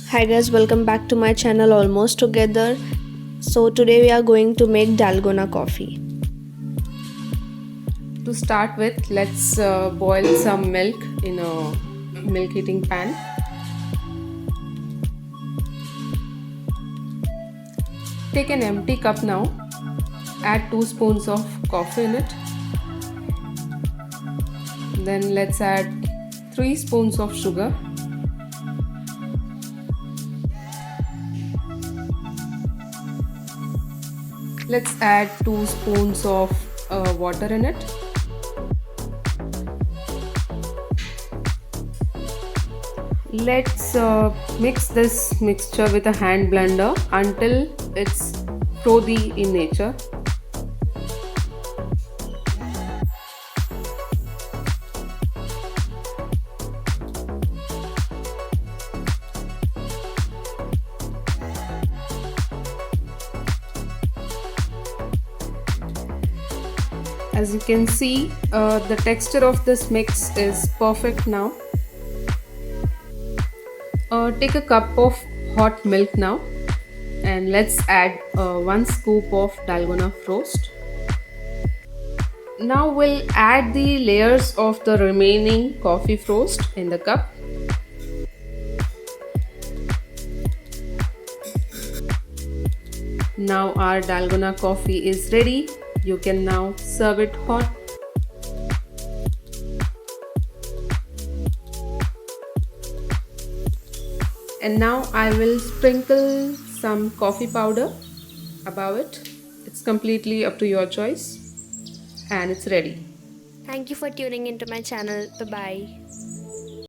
Hi guys, welcome back to my channel Almost Together. So today we are going to make Dalgona coffee. To start with, let's boil some milk in a milk heating pan. Take an empty cup now. Add 2 spoons of coffee in it. Then let's add 3 spoons of sugar. Let's add 2 spoons of water in it. Let's mix this mixture with a hand blender until it's frothy in nature. As you can see, the texture of this mix is perfect now. Take a cup of hot milk now and let's add 1 scoop of Dalgona frost. Now we'll add the layers of the remaining coffee frost in the cup. Now our Dalgona coffee is ready. You can now serve it hot. And now I will sprinkle some coffee powder above it. It's completely up to your choice and it's ready. Thank you for tuning into my channel. Bye bye.